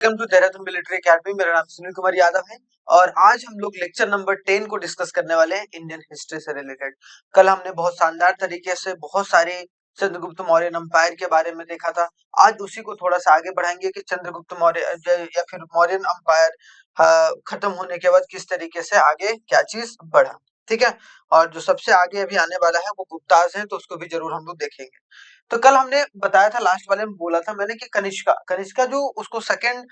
Welcome to Dehradun military academy. मेरा नाम सुनील कुमार यादव है और आज हम लोग लेक्चर नंबर 10 को डिस्कस करने वाले हैं इंडियन हिस्ट्री से रिलेटेड। कल हमने बहुत शानदार तरीके से बहुत सारे चंद्रगुप्त मौर्य एम्पायर के बारे में देखा था। आज उसी को थोड़ा सा आगे बढ़ाएंगे कि चंद्रगुप्त मौर्य या फिर मौर्यन एम्पायर खत्म होने के बाद किस तरीके से आगे क्या चीज बढ़ा। ठीक है, और जो सबसे आगे अभी आने वाला है वो गुप्ताज है, तो उसको भी जरूर हम लोग देखेंगे। तो कल हमने बताया था, लास्ट वाले में बोला था मैंने कि कनिष्का कनिष्का जो उसको सेकंड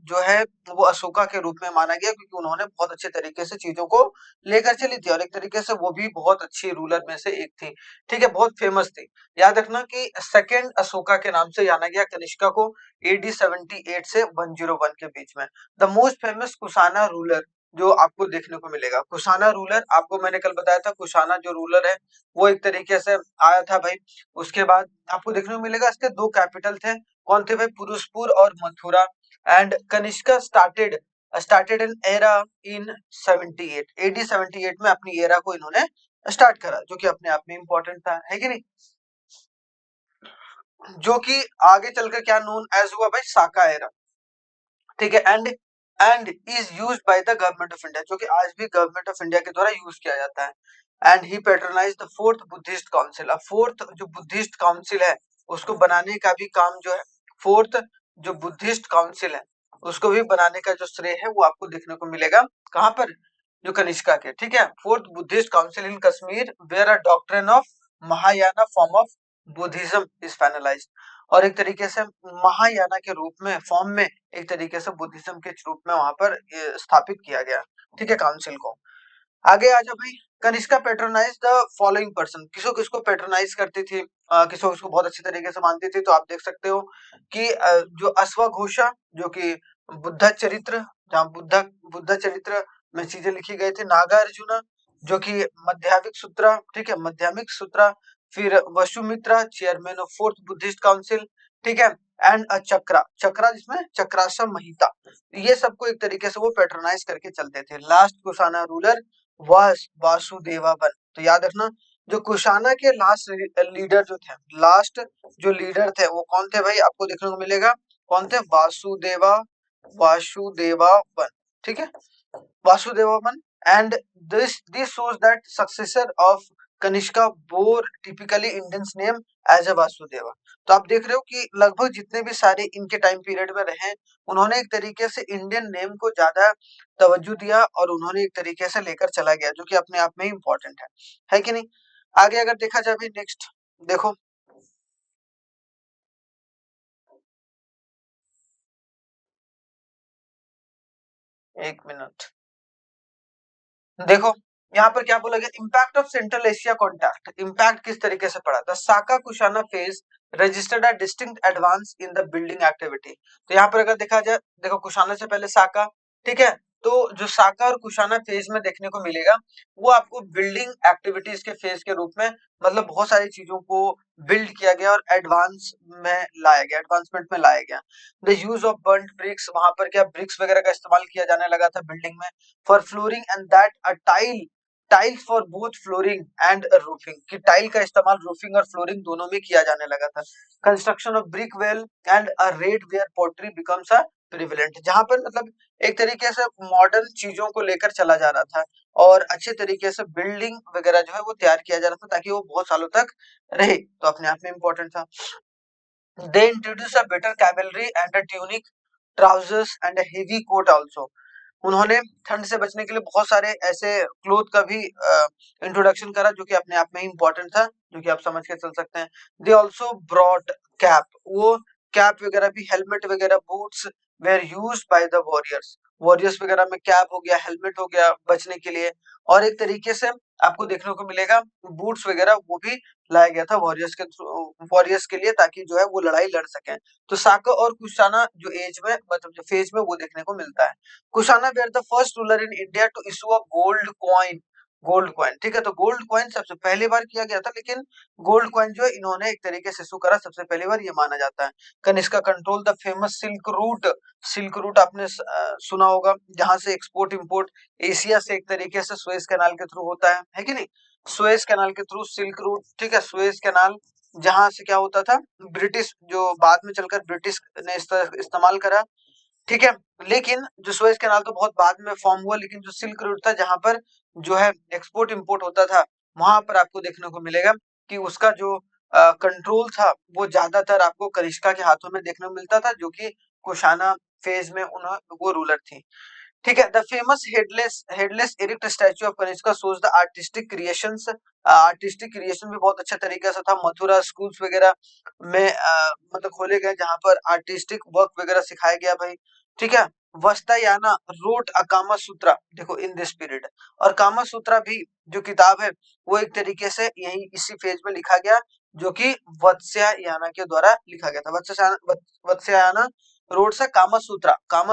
जो है वो अशोका के रूप में माना गया, क्योंकि उन्होंने बहुत अच्छे तरीके से चीजों को लेकर चली थी और एक तरीके से वो भी बहुत अच्छी रूलर में से एक थी। ठीक है, बहुत फेमस थी। याद रखना कि सेकंड अशोका के नाम से जाना गया कनिष्का को AD 78 से 101 के बीच में। The most famous Kushana ruler जो आपको देखने को मिलेगा, कुशाना रूलर आपको मैंने कल बताया था। कुशाना जो रूलर है वो एक तरीके से आया था भाई। उसके बाद आपको देखने को मिलेगा इसके दो कैपिटल थे। कौन थे भाई? पुरुषपुर और Mathura. And Kanishka started an era in 78 AD 78 में अपनी एरा को इन्होंने स्टार्ट करा, जो कि अपने आप में इंपॉर्टेंट था, है कि नहीं? जो कि आगे चलकर क्या नोन एज हुआ भाई? साका एरा। ठीक है, and is used by the government of India, जो कि आज भी गवर्नमेंट ऑफ इंडिया के द्वारा यूज किया जाता है। And he patronise the fourth Buddhist council. अब फोर्थ जो बुद्धिस्ट काउंसिल है उसको बनाने का भी काम जो है, फोर्थ जो बुद्धिस्ट काउंसिल है उसको भी बनाने का जो श्रेय है वो आपको देखने को मिलेगा कहां पर? जो कनिष्का के। ठीक है, fourth Buddhist council in Kashmir where a doctrine of Mahayana form of Buddhism is finalised. और एक तरीके से महायाना के रूप में फॉर्म में एक तरीके से बुद्धिज्म के रूप में वहां पर स्थापित किया गया। ठीक है, काउंसिल को। आगे आ जाओ भाई। Kanishka patronise the following person. किसको किसको पेट्रोनाइज करती थी, किसको किसको बहुत अच्छे तरीके से मानती थी? तो आप देख सकते हो कि जो अश्वघोषा, जो कि बुद्ध चरित्र, जहाँ बुद्ध चरित्र में चीजें लिखी गई थी। नागार्जुना जो कि मध्यामिक सूत्रा। ठीक है, मध्यामिक सूत्रा। फिर Vasumitra chairman of fourth Buddhist council. ठीक है, एंड चक्रा चक्रा जिसमें चक्रासा महिता। ये सबको एक तरीके से वो पेट्रोनाइज करके चलते थे। Last Kushana ruler Vasudeva one. तो याद रखना जो कुशाना के लास्ट लीडर जो थे, लास्ट जो लीडर थे वो कौन थे भाई? आपको देखने को मिलेगा कौन थे? वासुदेवावन। ठीक है, Vasudeva one. And this shows that successor of Kanishka bore typically Indians name as a Vasudeva. तो आप देख रहे हो कि लगभग जितने भी सारे इनके टाइम पीरियड में रहे, उन्होंने एक तरीके से इंडियन नेम को ज्यादा तवज्जो दिया और उन्होंने एक तरीके से लेकर चला गया, जो कि अपने आप में ही इंपॉर्टेंट है कि नहीं? आगे अगर देखा जाए भी, नेक्स्ट देखो, एक मिनट देखो, यहाँ पर क्या बोला गया? Impact of central Asia contact. Impact किस तरीके से पड़ा था? Saka Kushana phase registered a distinct advance in the building activity. तो यहाँ पर अगर देखा जाए, देखो कुशाना से पहले साका। ठीक है, तो जो साका और कुशाना फेज में देखने को मिलेगा वो आपको बिल्डिंग एक्टिविटीज के फेज के रूप में, मतलब बहुत सारी चीजों को बिल्ड किया गया और एडवांस में लाया गया, एडवांसमेंट में लाया गया। The use of burnt bricks, वहां पर क्या ब्रिक्स वगैरह का इस्तेमाल किया जाने लगा था बिल्डिंग में। For flooring and that a tiles for both flooring and roofing, कि टाइल का इस्तेमाल रूफिंग और फ्लोरिंग दोनों में किया जाने लगा था। Construction of brick well and a red ware pottery becomes a prevalent, जहां पर मतलब एक तरीके से मॉडर्न चीजों को लेकर चला जा रहा था और अच्छे तरीके से बिल्डिंग वगैरह जो है वो तैयार किया जा रहा था ताकि वो बहुत सालों तक रहे, तो अपने आप में इंपॉर्टेंट था। They introduce a better cavalry and a tunic trousers and a heavy coat also. उन्होंने ठंड से बचने के लिए बहुत सारे ऐसे क्लोथ का भी इंट्रोडक्शन करा, जो कि अपने आप में इंपॉर्टेंट था, जो कि आप समझ के चल सकते हैं। दे ऑल्सो ब्रॉट कैप, वो कैप वगैरह भी, हेलमेट वगैरह, boots were used by the warriors. Warriors वगैरह में कैप हो गया, हेलमेट हो गया बचने के लिए। और एक तरीके से आपको देखने को मिलेगा बूट्स वगैरह वो भी लाया गया था वॉरियर्स के लिए, ताकि जो है वो लड़ाई लड़ सकें। तो साका और कुशाना जो एज में, मतलब जो फेज में, वो देखने को मिलता है। Kushana were the first ruler in India to issue a gold coin. Gold coin, ठीक है, तो गोल्ड कॉइन सबसे पहली बार किया गया था, लेकिन गोल्ड कॉइन जो है इन्होंने एक तरीके से इशू करा सबसे पहली बार, ये माना जाता है। Kanishka control the famous silk route. Silk route आपने सुना होगा, जहां से एक्सपोर्ट इंपोर्ट एशिया से एक तरीके से सुएज कैनाल के थ्रू होता है कि नहीं? सुएज कैनाल के थ्रू सिल्क रूट। ठीक है, सुएज कैनाल जहां से क्या होता था, ब्रिटिश जो बाद में चलकर ब्रिटिश ने इस्तेमाल करा, ठीक है। लेकिन जो सुएज कैनाल तो बहुत बाद में फॉर्म हुआ, लेकिन जो सिल्क रूट था जहां पर जो है एक्सपोर्ट इंपोर्ट होता था, वहां पर आपको देखने को मिलेगा कि उसका जो कंट्रोल था वो ज्यादातर आपको कनिष्का के हाथों में देखने को मिलता था, जो कि कुशाना फेज में वो रूलर थी। ठीक है। The famous headless erect statue of Kanishka shows the artistic creations. Artistic creation भी बहुत अच्छा तरीके से था। मथुरा स्कूल्स वगैरह में मतलब खोले गए जहां पर आर्टिस्टिक वर्क वगैरह सिखाया गया भाई। ठीक है। वस्तायाना रोट अ कामा सूत्रा, देखो इन दिस पीरियड, और कामा सूत्रा भी जो किताब है वो एक तरीके से यही इसी फेज में लिखा गया, जो कि वत्स्यायना के द्वारा लिखा गया था। वत्स्यायना रोड से कामा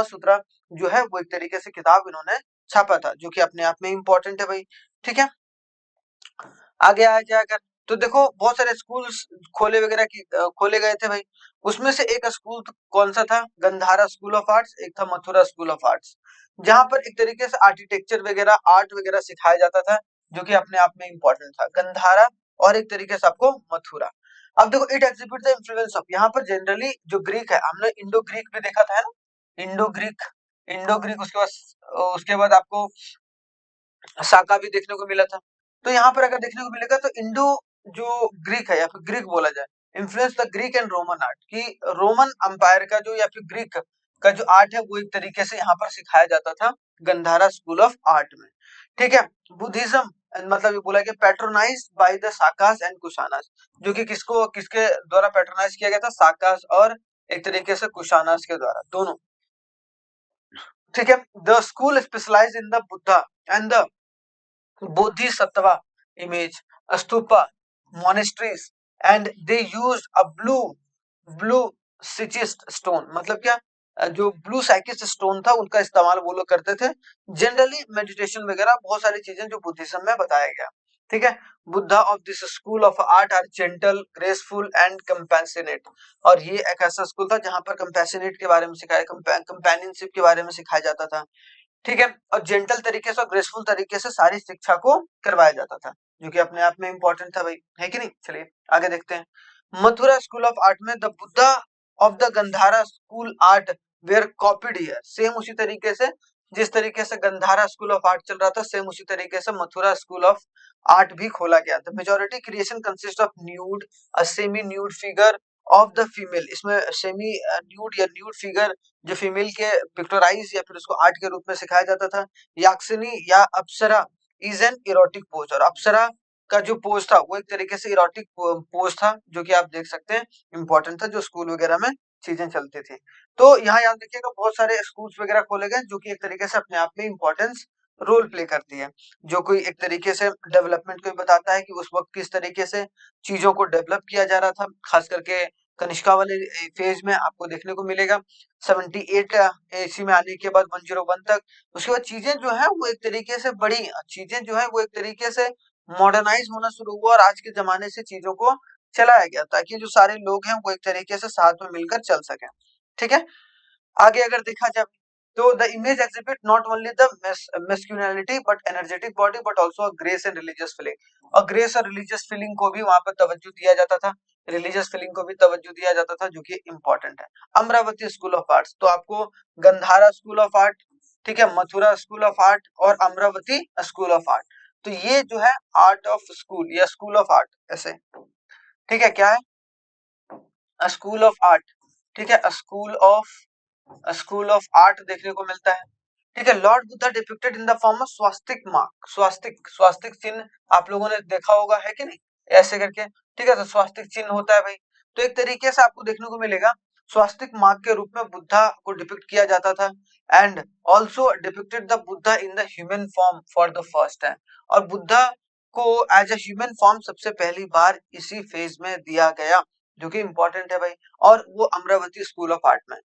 सूत्रा जो है वो एक तरीके से किताब इन्होंने छापा था, जो कि अपने आप में इंपॉर्टेंट है भाई। ठीक है। आगे आया जाकर तो देखो बहुत सारे स्कूल्स खोले गए थे भाई। उसमें से एक स्कूल कौन सा था? गंधारा स्कूल ऑफ आर्ट्स, एक था मथुरा स्कूल ऑफ आर्ट्स, जहां पर एक तरीके से आर्किटेक्चर वगैरह आर्ट वगैरह सिखाया जाता था, जो कि अपने आप में इंपॉर्टेंट था, गंधारा और एक तरीके से आपको मथुरा। अब देखो it exhibit the influence of, यहाँ पर जनरली जो ग्रीक है, हमने इंडो ग्रीक भी देखा था है ना, इंडो ग्रीक उसके बाद आपको साका भी देखने को मिला था। तो यहाँ पर अगर देखने को मिलेगा तो इंडो जो ग्रीक है या फिर ग्रीक बोला जाए, influence the Greek and Roman art, कि रोमन अंपायर का जो या फिर ग्रीक का जो आर्ट है वो एक तरीके से यहाँ पर सिखाया जाता था गंधारा स्कूल ऑफ आर्ट में। ठीक है। बुद्धिज्म मतलब ये बोला गया patronise by the साकास and Kushanas, जो कि किसके द्वारा पैट्रोनाइज किया गया था? साकास और एक तरीके से कुशानास के द्वारा, दोनों। ठीक है। The school specialise in the Buddha and the Bodhisattva image, stupa, monasteries, and they used a blue schist stone, मतलब क्या? जो ब्लू साइकिस्ट स्टोन था उनका इस्तेमाल वो लोग करते थे। जनरली मेडिटेशन वगैरह बहुत सारी चीजें जो बुद्धिज्म में बताया गया। ठीक है। Buddha of this school of art are gentle, graceful and compassionate, और ये एक ऐसा स्कूल था जहां पर कंपैशनेट के बारे में सिखाया, कंपेनियनशिप के बारे में सिखाया जाता था। ठीक है। और जेंटल तरीके से और ग्रेसफुल तरीके से सारी शिक्षा को करवाया जाता था, जो कि अपने आप में इंपॉर्टेंट था भाई, है कि नहीं? चलिए आगे देखते हैं। मथुरा स्कूल ऑफ आर्ट में the Buddha of the Gandhara school art were copied here, same उसी तरीके से जिस तरीके से गंधारा स्कूल ऑफ आर्ट चल रहा था, सेम उसी तरीके से मथुरा स्कूल ऑफ आर्ट भी खोला गया था। Majority creation consist of nude, a semi nude figure of the female, इसमें सेमी न्यूड या न्यूड फिगर जो फीमेल के पिक्टोराइज या फिर उसको आर्ट के रूप में सिखाया जाता था। याक्सिनी या अप्सरा इज एन इरोटिक पोज, और अप्सरा का जो पोज था वो एक तरीके से इरोटिक पोज था, जो कि आप देख सकते हैं इंपॉर्टेंट था, जो स्कूल वगैरह में चीजें चलती थी। तो यहाँ याद रखिएगा बहुत सारे स्कूल्स वगैरह खोले गए, जो कि एक तरीके से अपने आप में इंपॉर्टेंस रोल प्ले करती है, जो कोई एक तरीके से डेवलपमेंट को भी बताता है कि उस वक्त किस तरीके से चीजों को डेवलप किया जा रहा था। खास करके कनिष्का वाले फेज में आपको देखने को मिलेगा 78 एसी में आने के बाद 101 तक। उसके बाद चीजें जो है वो एक तरीके से बढ़ी, चीजें जो है वो एक तरीके से मॉडर्नाइज होना शुरू हुआ, और आज के जमाने से चीजों को चलाया गया, ताकि जो सारे लोग हैं वो एक तरीके से साथ में मिलकर चल सकें। ठीक है। आगे अगर देखा जाए तो the image exhibit not only the masculinity but energetic body but also grace and religious feeling, और ग्रेस और रिलीजियस फीलिंग को भी वहां पर तवज्जो दिया जाता था, रिलीजियस फीलिंग को भी तवज्जो दिया जाता था, जो कि इंपॉर्टेंट है। अमरावती स्कूल ऑफ आर्ट्स, तो आपको गंधारा स्कूल ऑफ आर्ट, ठीक है, मथुरा स्कूल ऑफ आर्ट और अमरावती स्कूल ऑफ आर्ट, तो ये जो है आर्ट ऑफ स्कूल या स्कूल ऑफ आर्ट ऐसे, ठीक है, क्या है? स्कूल ऑफ आर्ट, ठीक है, स्कूल ऑफ आर्ट देखने को मिलता है। ठीक है। Lord Buddha depicted in the form of swastika mark, स्वास्तिक चिन्ह आप लोगों ने देखा होगा, है कि नहीं? ऐसे करके, ठीक है, तो स्वास्तिक चिन्ह होता है भाई। तो एक तरीके से आपको देखने को मिलेगा स्वास्तिक मार्क के रूप में बुद्धा को डिपिक्ट किया जाता था, and also depicted the Buddha in the human form for the first time, और बुद्धा को एज अ ह्यूमन फॉर्म सबसे पहली बार इसी फेज में दिया गया, जो कि इंपॉर्टेंट है भाई, और वो अमरावती स्कूल ऑफ आर्ट में।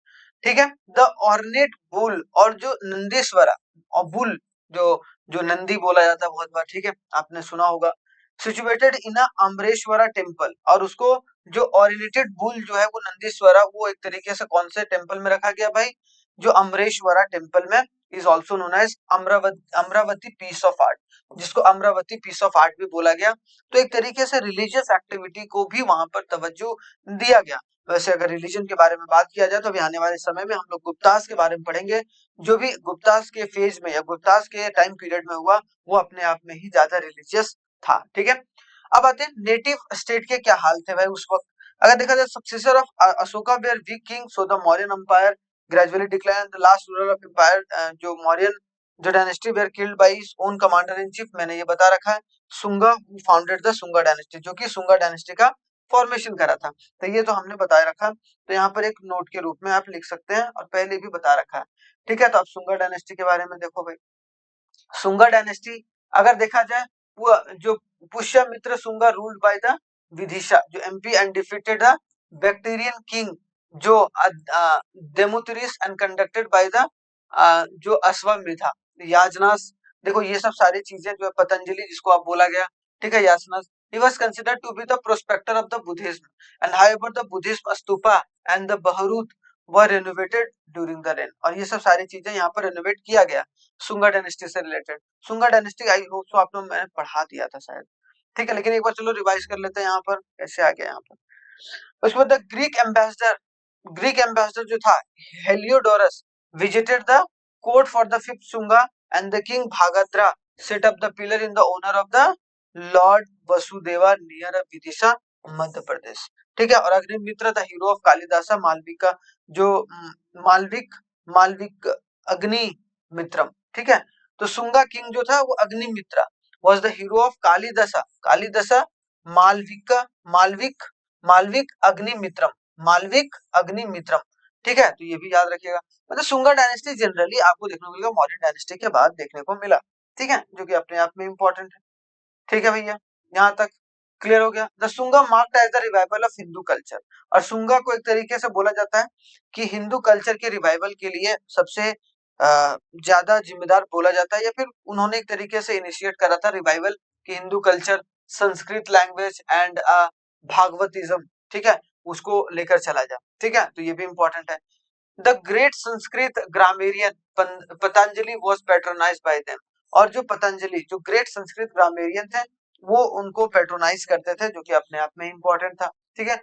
ठीक है। द ऑर्नेट बुल, और जो नंदीश्वरा और बुल, जो जो नंदी बोला जाता है बहुत बार, ठीक है, आपने सुना होगा, सिचुएटेड इन अ अमरेश्वरा टेम्पल, और उसको जो ऑर्नेटेड बुल जो है वो नंदीश्वरा, वो एक तरीके से कौन से टेम्पल में रखा गया भाई? जो अमरेश्वरा टेम्पल में, is also known as Amaravati piece of art, जिसको अमरावती पीस ऑफ आर्ट भी बोला गया। तो एक तरीके से रिलीजियस एक्टिविटी को भी वहां पर तवज्जो दिया गया। वैसे अगर रिलीजन के बारे में बात किया जाए तो अभी आने वाले समय में हम लोग गुप्तास के बारे में पढ़ेंगे। जो भी गुप्तास के फेज में या गुप्तास के टाइम पीरियड में हुआ वो अपने आप में ही ज्यादा रिलीजियस था। ठीक है, अब आते हैं नेटिव स्टेट के क्या हाल थे भाई उस वक्त। अगर देखा जाए successor of Ashoka were weak king, so the Mauryan empire gradually decline, the last ruler of empire जो मौर्यन जो dynasty were killed by his own commander in chief, मैंने ये बता रखा है। Sunga founded the Sunga dynasty, जो कि सुंगा डायनेस्टी का फॉर्मेशन करा था। तो ये तो हमने बताया रखा, तो यहाँ पर एक नोट के रूप में आप लिख सकते हैं और पहले भी बता रखा है। ठीक है, तो अब सुंगा डायनेस्टी के बारे में देखो भाई। सुंगा डायनेस्टी अगर देखा जाए वो जो Pushyamitra Sunga ruled by the Vidisha जो MP and defeated the Bactrian king जो Demetrius and conducted by the जो अश्वमेधा याजनास। देखो ये सब सारी चीजें जो है पतंजलि जिसको आप बोला गया, ठीक है, याजनास, he was considered to be the prospector of the Buddhism, and however the Buddhist stupa and the Bahrut were renovated during the reign। और ये सब सारी चीजें यहाँ पर रेनोवेट किया गया सुंगा डायनेस्टी से related. Sunga dynasty I hope so आप लोग मैंने पढ़ा दिया था शायद, ठीक है, लेकिन एक बार चलो रिवाइज कर लेते हैं यहाँ पर कैसे आ गया यहाँ पर। उसके बाद द ग्रीक एम्बेसडर जो था Heliodorus visited the court for the fifth Sunga and the king Bhagabhadra set up the pillar in the honour of the lord Vasudeva near Vidisha Madhya Pradesh. ठीक है, और Agnimitra the hero of Kalidasa Malavika का जो मालविक अग्निमित्रम। ठीक है, तो सुंगा किंग जो था वो Agnimitra was the hero of Kalidasa Malavika Malavika Malavika Agnimitram ठीक है, तो ये भी याद रखिएगा। मतलब सुंगा डायनेस्टी जनरली आपको देखने को मिलेगा मौर्यन डायनेस्टी के बाद देखने को मिला। ठीक है, जो कि अपने आप में इंपॉर्टेंट है। ठीक है भैया, यहाँ तक क्लियर हो गया। The Sunga marked as the revival of Hindu culture, और सुंगा को एक तरीके से बोला जाता है कि हिंदू कल्चर के रिवाइवल के लिए सबसे ज्यादा जिम्मेदार बोला जाता है, या फिर उन्होंने एक तरीके से इनिशिएट करा था रिवाइवल कि Hindu culture, Sanskrit language and Bhagavatism, ठीक है, उसको लेकर चला जा। ठीक है, तो ये भी इंपॉर्टेंट है। The great Sanskrit grammarian Patanjali was patronised by them, और जो पतंजलि जो ग्रेट संस्कृत ग्रामेरियन थे वो उनको पैट्रोनाइज करते थे, जो कि अपने आप में इंपॉर्टेंट था। ठीक है,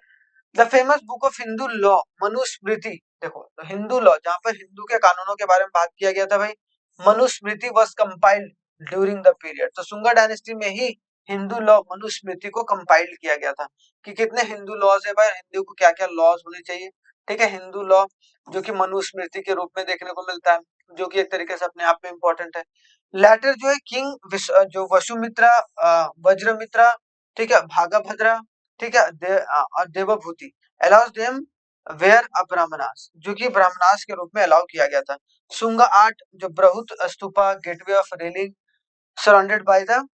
the famous book of Hindu law Manusmriti, देखो तो हिंदू लॉ जहां पर हिंदू के कानूनों के बारे में बात किया गया था भाई, Manusmriti was compiled during the period. तो सुंगा डायनेस्टी में ही हिंदू लॉ मनुस्मृति को कंपाइल्ड किया गया था कि कितने हिंदू लॉज है भाई, हिंदू को क्या क्या लॉज होने चाहिए। ठीक है, हिंदू लॉ जो कि मनुस्मृति के रूप में देखने को मिलता है, जो कि एक तरीके से अपने आप में इंपॉर्टेंट है। लेटर जो है किंग जो वसुमित्रा वज्रमित्रा, ठीक है, भागभद्रा, ठीक है, और देवभूति अलाउज देम वेयर अ ब्राह्मणास, जो कि ब्राह्मणास के रूप में अलाउ किया गया था। सुंगा आर्ट जो Bharhut stupa gateway of railing surrounded by the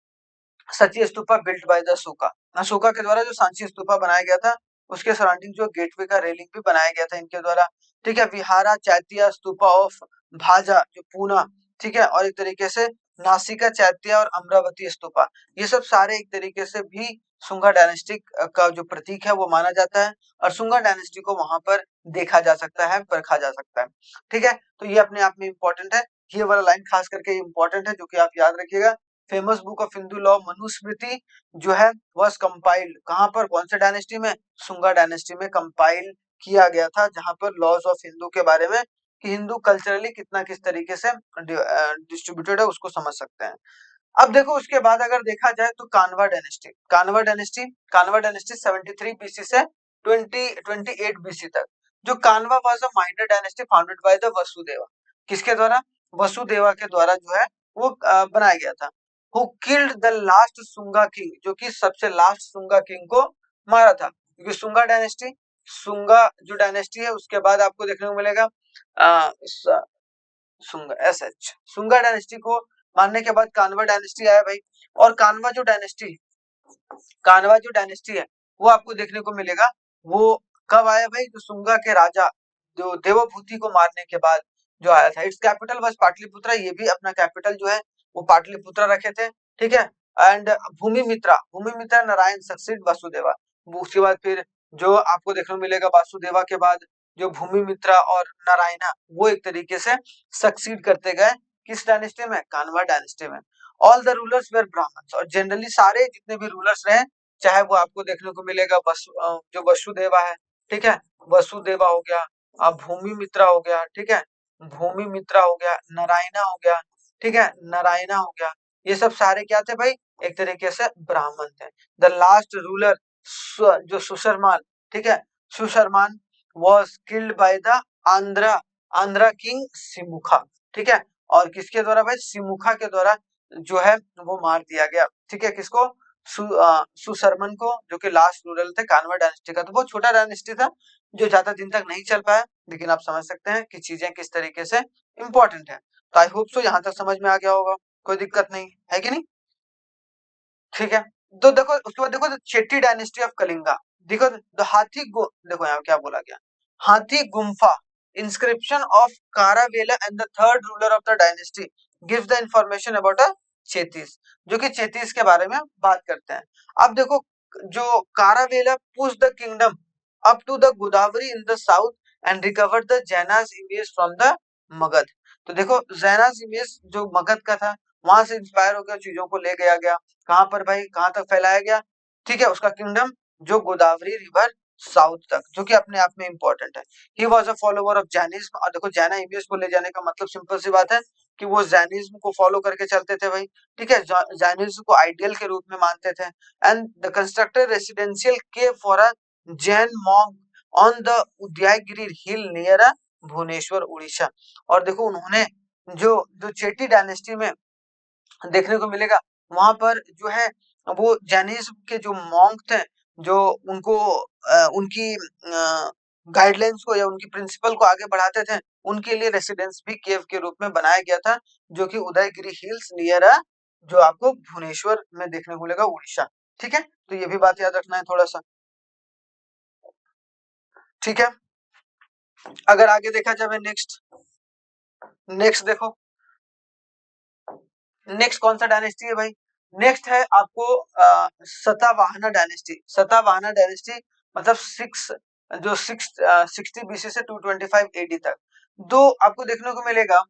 Sanchi stupa built by the Ashoka, Ashoka के द्वारा जो सांची स्तूपा बनाया गया था उसके सराउंडिंग जो गेटवे का रेलिंग भी बनाया गया था इनके द्वारा। ठीक है, विहारा चैत्य स्तूपा ऑफ भाजा जो पूना, ठीक है, और एक तरीके से नासिका चैत्य और अमरावती स्तूपा, ये सब सारे एक तरीके से भी सुंगा डायनेस्टी का जो प्रतीक है वो माना जाता है, और सुंगा डायनेस्टी को वहां पर देखा जा सकता है, परखा जा सकता है। ठीक है, तो ये अपने आप में इंपॉर्टेंट है, ये वाला लाइन खास करके इंपॉर्टेंट है जो कि आप याद रखिएगा। Famous book of Hindu law Manusmriti जो है वाज कंपाइल्ड कहां पर, कौन से डायनेस्टी में, सुंगा डायनेस्टी में कंपाइल किया गया था, जहां पर लॉज ऑफ हिंदू के बारे में कि हिंदू कल्चरली कितना किस तरीके से डिस्ट्रीब्यूटेड है उसको समझ सकते हैं। अब देखो उसके बाद अगर देखा जाए तो कानवा डायनेस्टी 73 बीसी से 28 बीसी तक, जो कानवा was a minor dynasty founded by the Vasudeva, किसके द्वारा, वसुदेवा के द्वारा जो है वो बनाया गया था। Who killed the last Sunga king, जो कि सबसे लास्ट सुंगा किंग को मारा था, क्योंकि सुंगा जो डायनेस्टी है उसके बाद आपको देखने को मिलेगा सुंगा एसएच सुंगा डायनेस्टी को मारने के बाद कानवा डायनेस्टी आया भाई। और कानवा जो डायनेस्टी है वो आपको देखने को मिलेगा वो कब आया भाई, जो सुंगा के राजा जो देवभूति को मारने के बाद जो आया था। इट्स कैपिटल वाज पाटलिपुत्रा, ये भी अपना कैपिटल जो है वो पाटलिपुत्रा रखे थे। ठीक है, एंड भूमिमित्रा नारायण सक्सीड वासुदेवा, उसके बाद फिर जो आपको देखने को मिलेगा वासुदेवा के बाद जो भूमिमित्रा और नारायणा वो एक तरीके से सक्सीड करते गए किस डायनेस्टी में, कानवा डायनेस्टी में। All the rulers were Brahmans, और जनरली सारे जितने भी रूलर्स रहे, चाहे वो आपको देखने को मिलेगा जो वसुदेवा है, ठीक है, वसुदेवा हो गया, भूमि मित्रा हो गया, ठीक है, भूमि मित्रा हो गया, नारायणा हो गया, ठीक है, नारायणा हो गया, ये सब सारे क्या थे भाई, एक तरीके से ब्राह्मण थे। द लास्ट रूलर जो सुशर्मान, ठीक है, Susharman was killed by the Andhra Andhra king Simuka, ठीक है, और किसके द्वारा भाई, सिमुखा के द्वारा जो है वो मार दिया गया, ठीक है, किसको, सुशर्मन को, जो कि लास्ट रूलर थे कान्वा डायनेस्टी का। तो बहुत छोटा डायनेस्टी था जो ज्यादा दिन तक नहीं चल पाया, लेकिन आप समझ सकते हैं कि चीजें किस तरीके से इंपॉर्टेंट है। तो आई होप सो यहाँ तक समझ में आ गया होगा, कोई दिक्कत नहीं है कि नहीं, ठीक है। तो देखो उसके बाद देखो चेट्टी डायनेस्टी ऑफ कलिंगा, देखो देखो यहाँ क्या बोला गया, Hathi Gumpha inscription of Kharavela and the third ruler of the dynasty gives the information about a Chetis, जो कि चेतीस के बारे में बात करते हैं। अब देखो जो Kharavela push the kingdom up to the Godavari in the south and recovered the Jainas image from the Magadha. तो देखो जैनास इमेज जो मगध का था वहां से इंस्पायर होकर चीजों को ले गया गया, कहां पर भाई, कहां तक फैलाया गया, ठीक है, उसका किंगडम जो गोदावरी रिवर साउथ तक, जो कि अपने आप में इंपॉर्टेंट है। He was a follower of Jainism, और देखो जैना इमेज को ले जाने का मतलब सिंपल सी बात है कि वो जैनिज्म को फॉलो करके चलते थे भाई, ठीक है, जैनिज्म को आइडियल के रूप में मानते थे। And the constructed residential cave for a Jain monk on the Udayagiri hill near Bhubaneswar Orissa. और देखो उन्होंने जो जो चेटी डायनेस्टी में देखने को मिलेगा, वहां पर जो है वो जैनिज्म के जो मॉन्क थे, जो उनको उनकी गाइडलाइंस को या उनकी प्रिंसिपल को आगे बढ़ाते थे, उनके लिए रेसिडेंस भी केव के रूप में बनाया गया था, जो कि उदयगिरी हिल्स नियर जो आपको भुवनेश्वर में देखने को मिलेगा उड़ीसा, ठीक है। तो ये भी बात याद रखना है थोड़ा सा, ठीक है। अगर आगे देखा जाए नेक्स्ट, नेक्स्ट देखो, नेक्स्ट कौन सा डायनेस्टी है भाई, नेक्स्ट है आपको सतावाहना डायनेस्टी। सतावाहना डायनेस्टी मतलब सिक्स 60 बीसी से 225 एडी तक। दो आपको देखने को मिलेगा,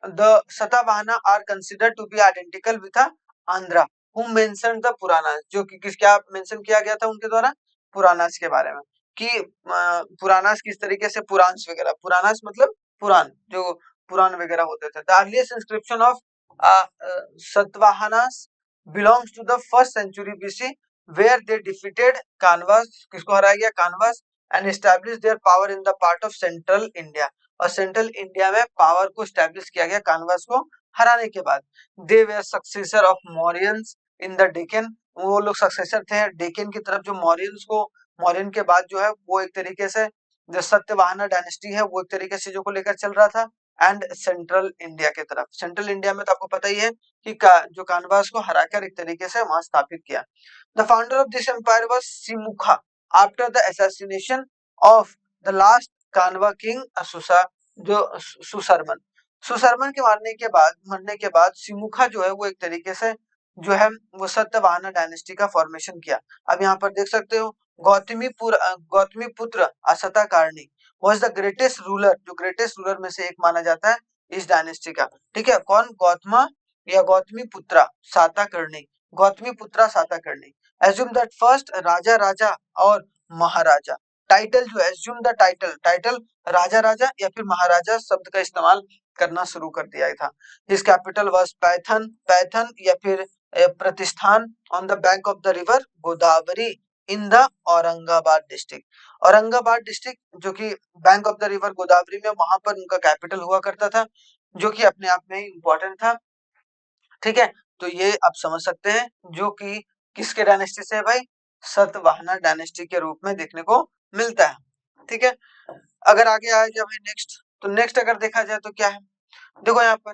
the Satavahana are considered to be identical with Andhra who mention the Puranas, जो कि किस क्या मेंशन किया गया था उनके द्वारा, पुराणास के बारे में, कि पुराणास किस तरीके से, पुराणस वगैरह, पुराणास मतलब पुराण, जो पुराण वगैरह होते थे। The earliest inscription of Satavahanas belongs to the first century BC, where they defeated Kanvas, किसको हराया गया, कानवास, and established their power in the part of central India, और सेंट्रल इंडिया में पावर को स्टैब्लिश किया गया कानवास को हराने के बाद। They were successor of Mauryans in the Deccan, वो लोग सक्सेसर थे डेकन की तरफ, जो मौर्यंस को, मौर्यन के बाद जो है वो एक तरीके से जो सत्यवाहना डायनेस्टी है वो एक तरीके से जो को लेकर चल रहा था, एंड सेंट्रल इंडिया की तरफ। सेंट्रल इंडिया में तो आपको पता ही है कि जो कानवास को हराकर एक तरीके से वहां स्थापित किया। The founder of this empire was Simuka after the assassination of the last Kanva king Susharman. Susharman के मरने के बाद सिमुखा जो है वो एक तरीके से जो है वो सत्यवाहना डायनेस्टी का फॉर्मेशन किया। अब यहाँ पर देख सकते हो गौतमी पुत्र असताकारणी was the greatest ruler, जो ग्रेटेस्ट रूलर में से एक माना जाता है इस डायनेस्टी का, ठीक है, कौन, गौतमा या गौतमी पुत्रा साताकर्णी, गौतमी पुत्रा साताकर्णी। एज्यूम दैट फर्स्ट राजा राजा और महाराजा, टाइटल जो एज्यूम द टाइटल राजा राजा या फिर महाराजा शब्द का इस्तेमाल करना शुरू कर दिया था। His capital was Python, Python या फिर प्रतिष्ठान on the bank of the river Godavari in the Aurangabad district. Aurangabad district जो कि bank of the river Godavari में, वहां पर उनका कैपिटल हुआ करता था, जो कि अपने आप में ही इंपॉर्टेंट था, ठीक है। तो ये आप समझ सकते हैं, जो कि किसके डायनेस्टी से है भाई, सतवाहना डायनेस्टी के रूप में देखने को मिलता है, ठीक है। अगर आगे आया जाए नेक्स्ट, तो नेक्स्ट अगर देखा जाए तो क्या है, देखो यहाँ पर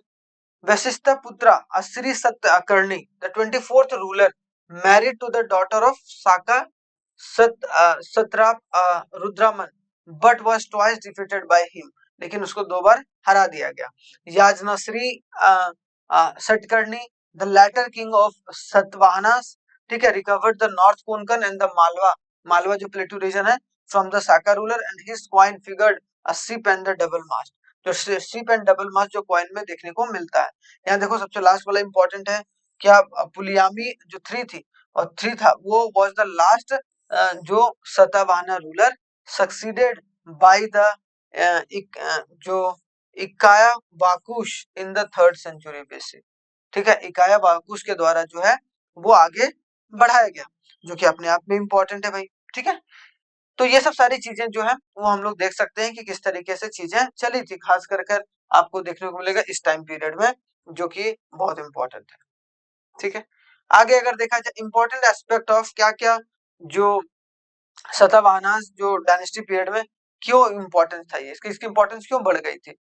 Vasishthi putra Shri Satakarni the 24th ruler married to the daughter of Saka satrap Rudraman but was twice defeated by him, लेकिन उसको दो बार हरा दिया गया। Yajnashri Satakarni the latter king of Satavahanas, ठीक है, recovered the north Konkan and the Malwa, Malwa जो प्लेटू रीजन है, from the Saka ruler and his coin figured a ship and the double mast, जो शिप एंड डबल मास्ट जो कॉइन में देखने को मिलता है। यहाँ देखो सबसे लास्ट वाला इंपॉर्टेंट है, क्या पुलियामी जो 3 थी और 3 था वो वाज द लास्ट जो Satavahana ruler succeeded by the जो Ikshvakus in the 3rd century BC। ठीक है, इकाया वाकुश के द्वारा जो है वो आगे बढ़ाया गया, जो कि अपने आप में इंपॉर्टेंट है भाई। ठीक है, तो ये सब सारी चीजें जो है वो हम लोग देख सकते हैं कि किस तरीके से चीजें चली थी, खास कर कर आपको देखने को मिलेगा इस टाइम पीरियड में, जो कि बहुत इंपॉर्टेंट है। ठीक है, आगे अगर देखा जाए इंपॉर्टेंट एस्पेक्ट ऑफ क्या क्या जो सतवाहनास जो डायनेस्टी पीरियड में क्यों इंपॉर्टेंस था, ये इसकी इंपॉर्टेंस क्यों बढ़ गई थी।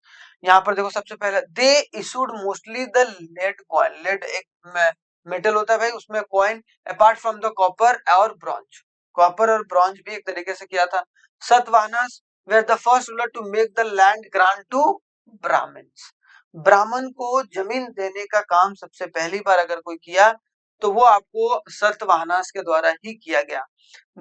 यहाँ पर देखो सबसे पहले they issued mostly the lead coin. Lead एक मेटल होता है भाई, उसमें coin apart from the copper और ब्रॉन्ज। कॉपर और ब्रॉन्ज भी एक तरीके से किया था। Satavahanas were the first ruler to make the land grant to Brahmans. ब्राह्मण को जमीन देने का काम सबसे पहली बार अगर कोई किया तो वो आपको सतवाहनास के द्वारा ही किया गया।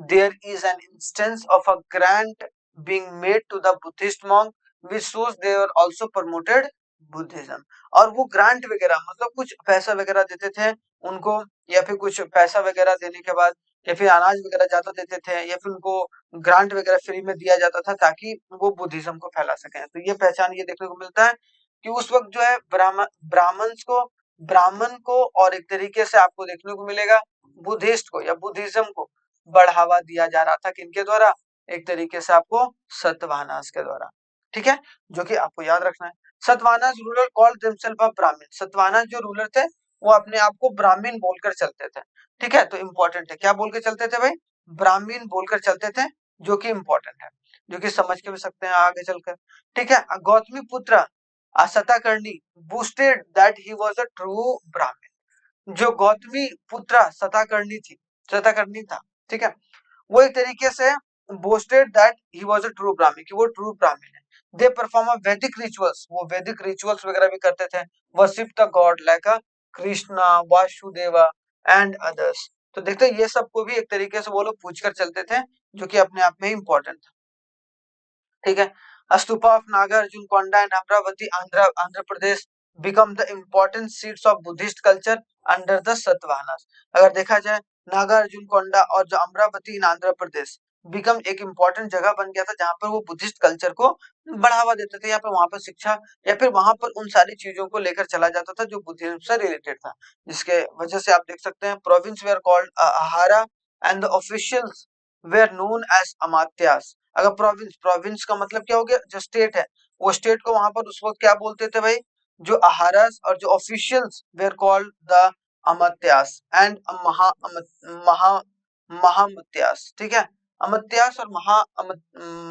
There is an instance of a grant being made to the Buddhist monk which shows they were also promoted Buddhism। और वो ग्रांट वगैरह मतलब कुछ पैसा वगैरह देते थे उनको, या फिर कुछ पैसा वगैरह देने के बाद या फिर अनाज वगैरह ज्यादा देते थे, या फिर उनको ग्रांट वगैरह फ्री में दिया जाता था ताकि वो बुद्धिज्म को फैला सकें। तो ये पहचान ये देखने को मिलता है कि उस वक्त जो है ब्राह्मण को और एक तरीके से आपको देखने को मिलेगा बुद्धिस्ट को या बुद्धिज्म को बढ़ावा दिया जा रहा था, किनके द्वारा, एक तरीके से आपको सतवाहनास के द्वारा। ठीक है, जो कि आपको याद रखना है। सतवाहनास रूलर कॉल्ड देमसेल्फ ब्राह्मण। सतवाहनास जो रूलर थे वो अपने आप को ब्राह्मण बोलकर चलते थे। ठीक है, तो इंपॉर्टेंट है, क्या बोल के चलते थे भाई, ब्राह्मण बोलकर चलते थे, जो कि इंपॉर्टेंट है, जो कि समझ के भी सकते हैं आगे चलकर। ठीक है, Gautami putra Satakarni boasted that he was a true Brahman. जो गौतमी पुत्र सताकर्णी था, ठीक है, वो एक तरीके से boasted that he was a true ब्राह्मण, कि वो ट्रू ब्राह्मण है। दे परफॉर्म अ वैदिक रिचुअल्स, वो वैदिक रिचुअल्स वगैरह भी करते थे। Worship the God like a Krishna, Vasudeva and others. तो देखते हैं ये सब को भी एक तरीके से वो लोग पूछ कर चलते थे, जो कि अपने आप में इंपॉर्टेंट था। ठीक है, stupa of Nagarjuna Konda and Amaravati Andhra Pradesh become the important seats of Buddhist culture under the Satavahanas. अगर देखा जाए नागार्जुन कोंडा और जो अमरावती इन आंध्र प्रदेश बिकम एक इम्पोर्टेंट जगह बन गया था जहां पर वो बुद्धिस्ट कल्चर को बढ़ावा देते थे, या फिर वहां पर शिक्षा या फिर वहां पर उन सारी चीजों को लेकर चला जाता था जो बुद्धिज्म से रिलेटेड था, जिसके वजह से आप देख सकते हैं province were called Ahara and the officials were known as Amatyas. अगर प्रोविंस का मतलब क्या हो गया, जो स्टेट है, वो स्टेट को वहां पर उस वक्त क्या बोलते थे भाई, जो आहारस, और जो officials were called the Amatyas and Maha Mahamatyas. ठीक है, अमात्यास और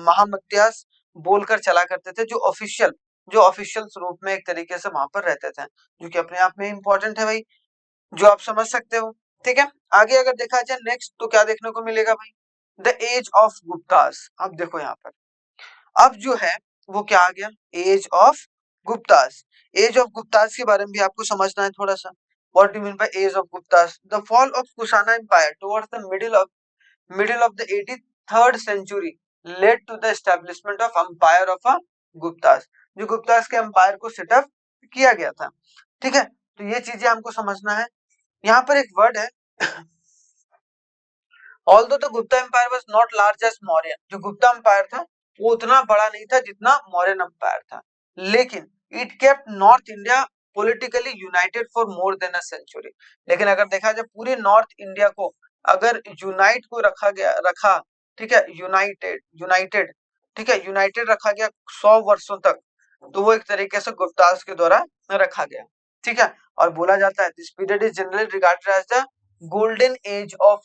महामत्यास बोलकर चला करते थे, जो ऑफिशियल स्वरूप में एक तरीके से वहां पर रहते थे, जो कि अपने आप में इंपॉर्टेंट है भाई, जो आप समझ सकते हो। ठीक है, आगे अगर देखा जाए नेक्स्ट तो क्या देखने को मिलेगा भाई, द एज ऑफ गुप्तास। अब देखो यहाँ पर अब जो है वो क्या आ गया, age of Guptas. Age of Guptas के बारे में भी आपको समझना है थोड़ा सा। What do mean by age of Guptas, the fall of Kushana empire towards the middle of the 83rd century led to the establishment of empire of a Guptas. जो गुप्तास के एम्पायर को सेटअप किया गया था। ठीक है, तो ये चीजें हमको समझना है। यहाँ पर एक वर्ड है Although the Gupta Empire was not large as Mauryan, जो गुप्ता एम्पायर था वो उतना बड़ा नहीं था जितना मौर्यन एम्पायर था, लेकिन it kept north India politically united for more than a century. लेकिन अगर देखा जाए पूरे नॉर्थ इंडिया को अगर रखा, ठीक है, यूनाइटेड ठीक है, यूनाइटेड रखा गया 100 वर्षों तक, तो वो एक तरीके से गुप्तास के द्वारा रखा गया। ठीक है, और बोला जाता है this period is generally regarded as the golden age of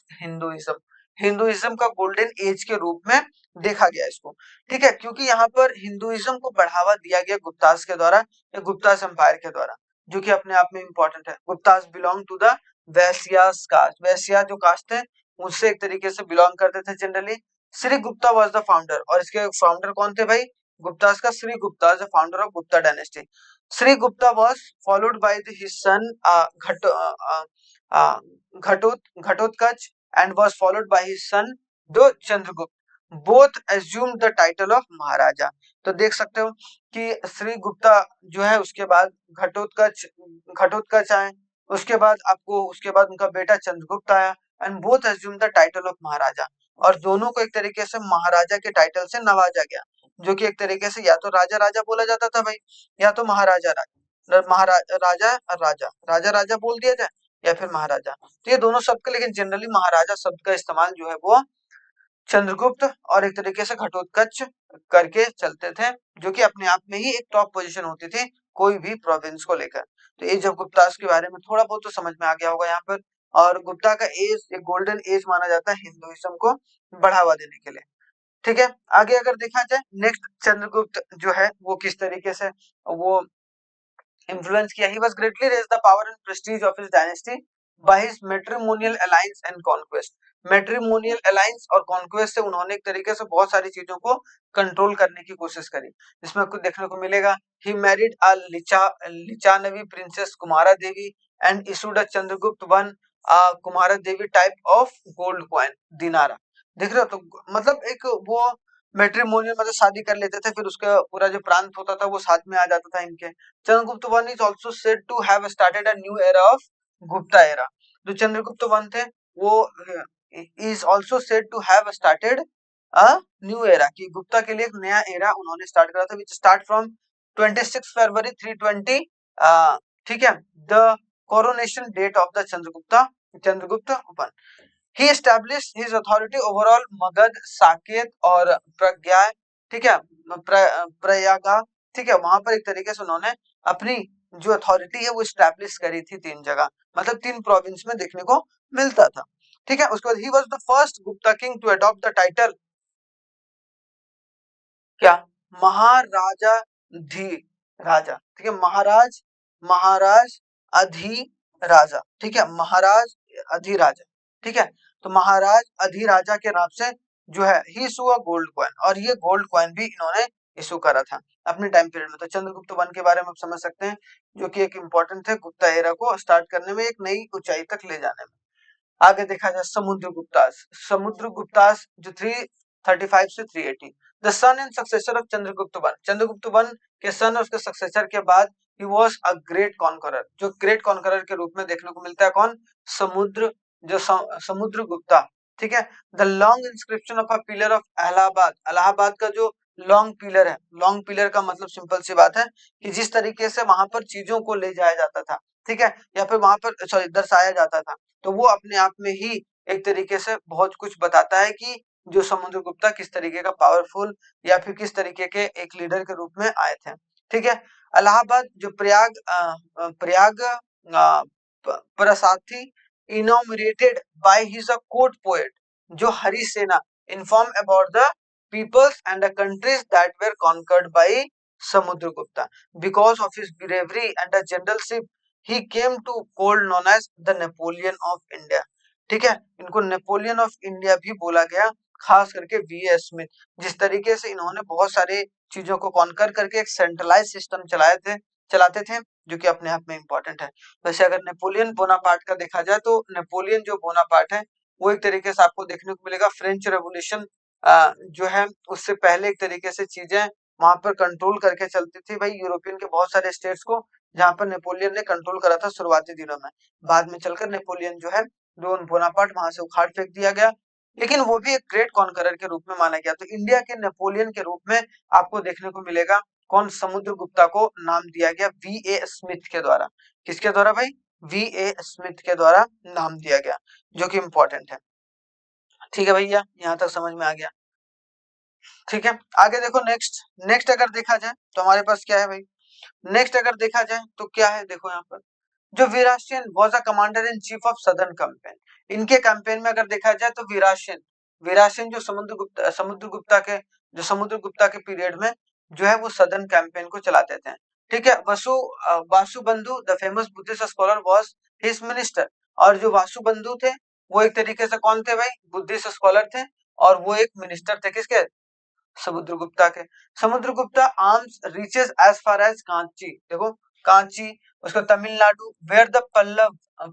Hinduism का गोल्डन एज के रूप में देखा गया इसको। ठीक है, क्योंकि यहाँ पर हिंदुइज्म को बढ़ावा दिया गया गुप्तास के द्वारा या गुप्तास एम्पायर के द्वारा, जो कि अपने आप में इंपॉर्टेंट है। Guptas belong to the Vaishyas caste, Vaishya जो कास्ट है उससे एक तरीके से बिलोंग करते थे generally. Shri Gupta was the founder, और इसके फाउंडर कौन थे भाई, गुप्तास का Shri Gupta, the founder of Gupta dynasty. Shri Gupta was followed by his son Ghatotkacha and was followed by his son the Chandragupta. Both assumed the title of महाराजा। तो देख सकते हो कि श्री गुप्ता जो है उसके बाद घटोत्कच आए, उसके बाद उनका बेटा चंद्रगुप्त आया, and both assumed the title of महाराजा। और दोनों को एक तरीके से महाराजा के टाइटल से नवाजा गया, जो कि एक तरीके से या तो राजा राजा बोला जाता था भाई, या तो महाराजा राजा, महाराजा राजा राजा राजा बोल दिया जाए, या फिर महाराजा। तो ये दोनों शब्द, लेकिन जनरली महाराजा शब्द का इस्तेमाल जो है वो चंद्रगुप्त और एक तरीके से घटोत्कच करके चलते थे, जो कि अपने आप में ही एक टॉप पोजीशन होती थी कोई भी प्रोविंस को लेकर। तो एज ऑफ गुप्तास के बारे में थोड़ा बहुत तो समझ में आ गया होगा यहाँ पर। और गुप्ता का एज एक गोल्डन एज माना जाता है हिंदुइज्म को बढ़ावा देने के लिए। ठीक है, आगे अगर देखा जाए नेक्स्ट चंद्रगुप्त जो है वो किस तरीके से वो influence किया। He was greatly raised the power and prestige of his dynasty by his matrimonial alliance and conquest. Matrimonial alliance और कॉन्क्वेस्ट से उन्होंने एक तरीके से बहुत सारी चीजों को कंट्रोल करने की कोशिश करी, जिसमें कुछ देखने को मिलेगा। He married a Lichchhavi princess Kumara Devi and issued a Chandragupta one Kumara Devi type of gold coin dinara. देख रहे हो, तो मतलब एक वो मैट्रिमोनियल मतलब शादी कर लेते थे, फिर उसका पूरा जो प्रांत होता था वो साथ में आ जाता था इनके। Chandragupta one is also said to have started a new era of Gupta era. जो चंद्रगुप्त वन थे वो is also said to have started a new era, कि गुप्ता के लिए एक नया एरा उन्होंने स्टार्ट करा था, विच स्टार्ट फ्रॉम 26 फरवरी 320। ठीक है, the coronation date of the Chandragupta one. He established his authority overall Magadh, Saket और प्रज्ञा, ठीक है, प्रयागा, ठीक है, वहां पर एक तरीके से उन्होंने अपनी जो अथॉरिटी है वो स्टैब्लिश करी थी 3 जगह, मतलब 3 प्रोविंस में देखने को मिलता था। ठीक है, उसके बाद ही was the first Gupta king to adopt the title क्या, महाराजा धी राजा। ठीक है, महाराज अधिराजा, ठीक है, महाराज अधिराजा। ठीक है, तो महाराज अधिराजा के नाम से जो है ही इशू अ गोल्ड कॉइन, और ये गोल्ड कॉइन भी इन्होंने इशू करा था अपने टाइम पीरियड में। तो चंद्रगुप्त वन के बारे में आप समझ सकते हैं, जो कि एक इंपॉर्टेंट थे गुप्ता एरा को स्टार्ट करने में, एक नई ऊंचाई तक ले जाने में। आगे देखा जाए समुद्रगुप्तास जो 335 से 380, the son and successor of Chandragupta one के सन और उसके सक्सेसर के बाद ही वाज अ ग्रेट कॉन्करर, जो ग्रेट कॉन्करर के रूप में देखने को मिलता है कौन, समुद्र जो समुद्रगुप्ता। ठीक है, the long inscription of a pillar of Allahabad, Allahabad का जो लॉन्ग पिलर है, लॉन्ग पिलर का मतलब सिंपल सी बात है कि जिस तरीके से वहां पर चीजों को ले जाया जाता था, ठीक है, या फिर वहां पर सॉरी दर्शाया जाता था, तो वो अपने आप में ही एक तरीके से बहुत कुछ बताता है कि जो समुद्रगुप्ता किस तरीके का पावरफुल या फिर किस तरीके के एक लीडर के रूप में आए थे। ठीक है, इलाहाबाद जो Prayag Prashasti enumerated by his a court poet जो Harisena inform about the peoples and the countries that were conquered by Samudragupta because of his bravery and the generalship he came to called known as the Napoleon of India। ठीक है, इनको Napoleon of India भी बोला गया, खास करके VA. Smith, जिस तरीके से इन्होंने बहुत सारे चीजों को कॉन्कर करके एक सेंट्रलाइज सिस्टम चलाते थे, जो कि अपने आप में इंपॉर्टेंट है। वैसे अगर नेपोलियन बोनापार्ट का देखा जाए तो नेपोलियन जो बोनापार्ट है वो एक तरीके से आपको देखने को मिलेगा फ्रेंच रेवोल्यूशन जो है उससे पहले एक तरीके से चीजें वहां पर कंट्रोल करके चलती थी भाई, यूरोपियन के बहुत सारे स्टेट्स को, जहां पर नेपोलियन ने कंट्रोल करा था शुरुआती दिनों में। बाद में चलकर नेपोलियन जो है बोनापार्ट वहां से उखाड़ फेंक दिया गया, लेकिन वो भी एक ग्रेट कॉन्करर के रूप में माना गया। तो इंडिया के नेपोलियन के रूप में आपको देखने को मिलेगा कौन, समुद्रगुप्ता को नाम दिया गया वी.ए. स्मिथ के द्वारा। किसके द्वारा भाई, वी.ए. स्मिथ के द्वारा नाम दिया गया, जो कि इंपॉर्टेंट है। ठीक है भैया, यहाँ तक समझ में आ गया। ठीक है, आगे देखो नेक्स्ट अगर देखा जाए तो हमारे पास क्या है भाई, नेक्स्ट अगर देखा जाए तो क्या है, देखो यहाँ पर जो Virasena was a commander in chief of southern campaign. इनके कैंपेन में अगर देखा जाए तो वीरासेन जो समुद्रगुप्ता के पीरियड में जो है वो सदर्न कैंपेन को चलाते थे। ठीक है, Vasubandhu the famous Buddhist scholar was his minister, और जो वासुबंधु थे वो एक तरीके से कौन थे भाई, बुद्धिस्ट स्कॉलर थे, और वो एक मिनिस्टर थे किसके, समुद्रगुप्ता के। Samudragupta arms reaches as far as Kanchi, देखो कांची, उसका Tamil Nadu, where the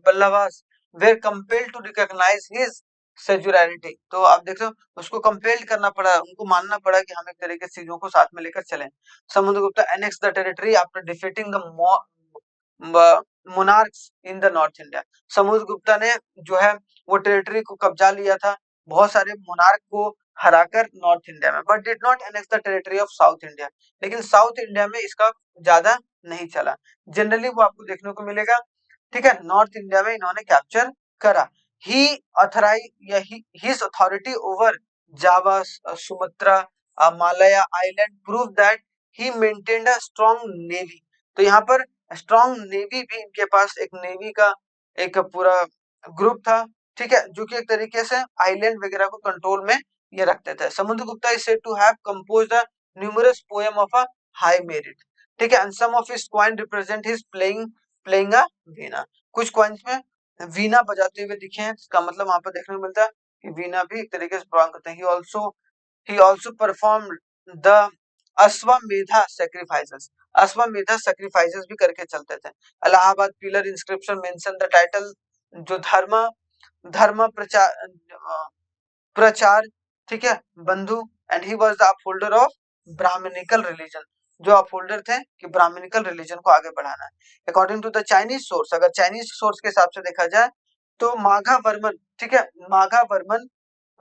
Pallavas were compelled to recognise his suzerainty. तो आप देख रहे हो उसको कंपेल्ड करना पड़ा, उनको मानना पड़ा कि हम एक तरीके से चीजों को साथ में लेकर चलें। Samudragupta annex the territory after defeating the monarchs in the north India. Samudragupta ने जो है वो टेरिटरी को कब्जा लिया था बहुत सारे मोनार्क को हराकर नॉर्थ इंडिया में, but did not annex the territory of south India. लेकिन साउथ इंडिया में इसका ज्यादा नहीं चला। जनरली वो आपको देखने को मिलेगा, ठीक है, नॉर्थ इंडिया में इन्होंने कैप्चर करा। ही ऑथराइज या his authority over Java, Sumatra, Malaya island prove that he maintained a strong navy. तो यहाँ पर स्ट्रॉन्ग नेवी भी, इनके पास एक नेवी का एक पूरा ग्रुप था, ठीक है, जो कि एक तरीके से आइलैंड वगैरह को कंट्रोल में ये रखते थे। Samudragupta is said to have composed a numerous poem of a high merit, ठीक है, and some of his coin represent his playing a veena. कुछ कॉइन्स में वीणा बजाते हुए दिखे हैं, इसका मतलब वहां पर देखने को मिलता है कि वीणा भी एक तरीके से प्रोग्राम करते हैं। He also performed the Ashvamedha sacrifices, Ashvamedha sacrifices भी करके चलते थे। Allahabad pillar inscription mention the title, जो धर्म प्रचार, ठीक है, Bandhu, and he was the upholder of Brahmanical religion, जो अपहोल्डर थे कि ब्राह्मणिकल रिलीजन को आगे बढ़ाना है। According to the Chinese source, अगर चाइनीज सोर्स के हिसाब से देखा जाए तो माघा वर्मन, ठीक है, Megha Varman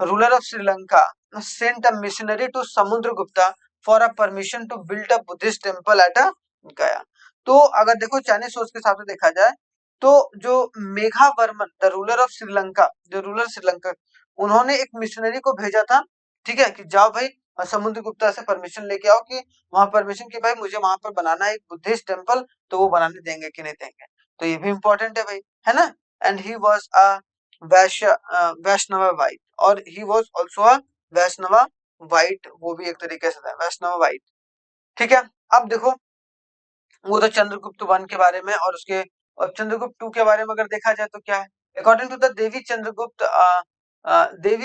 ruler of Sri Lanka sent a missionary to Samudragupta for a permission to build a Buddhist temple at a गया। तो अगर देखो चाइनीज सोर्स के हिसाब से देखा जाए तो जो Megha Varman the ruler of Sri Lanka, जो रूलर श्रीलंका, उन्होंने एक मिशनरी को भेजा था, ठीक है, कि जाओ भाई समुद्रगुप्ता से परमिशन लेके आओ कि वहां परमिशन की भाई मुझे वहां पर बनाना है एक बुद्धिस्ट टेम्पल, तो वो बनाने देंगे कि नहीं देंगे। तो ये भी इंपॉर्टेंट है भाई, है ना। And he was a Vaishnavite, और he was also a Vaishnavite, वो भी एक तरीके से था वैष्णवा वाइट, ठीक है। अब देखो वो तो चंद्रगुप्त वन के बारे में, और उसके और चंद्रगुप्त टू के बारे में अगर देखा जाए तो क्या है, according to the Devi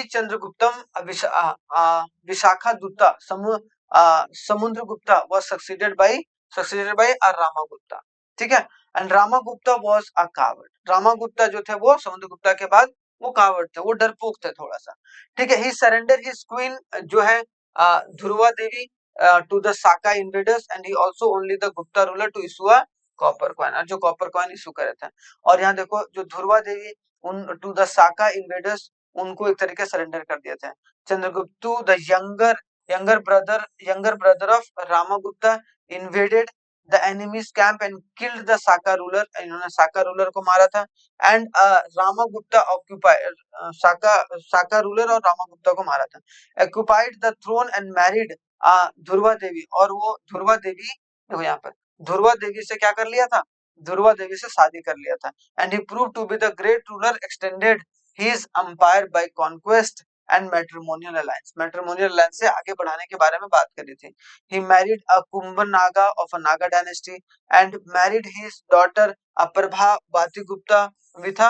Chandraguptam Vishakha Datta Samudragupta was succeeded by Ramagupta, ठीक है, and Ramagupta was a coward, Ramagupta जो थे वो समुद्रगुप्ता के बाद वो कावर्ड थे, वो डरपोक थे थोड़ा सा, ठीक है। ही सरेंडर हिज क्वीन जो है ध्रुवा देवी to the Saka invaders, and he also only the Gupta ruler to issue a copper coin, और जो कॉपर कॉइन इशू करे थे। और यहाँ देखो जो ध्रुवा देवी उन टू द साका इन्वेडर्स, उनको एक तरीके सरेंडर कर दिए थे। Chandragupta the younger brother of Ramagupta invaded the enemies camp and killed the Saka ruler, इन्होंने साका रूलर को मारा था। And Ramagupta occupied Saka ruler और रामागुप्ता को मारा था। Occupied the throne and married Dhruva Devi, और वो ध्रुवा देवी देखो यहाँ पर ध्रुवा देवी से क्या कर लिया था, ध्रुवा देवी से शादी कर लिया था। And he prove to be the great ruler, extended his empire by conquest and matrimonial alliance, matrimonial alliance से आगे बढ़ाने के बारे में बात करी थी। ही मैरिड अ कुंभन Naga of a Naga dynasty and married his daughter अप्रभा बातिगुप्ता with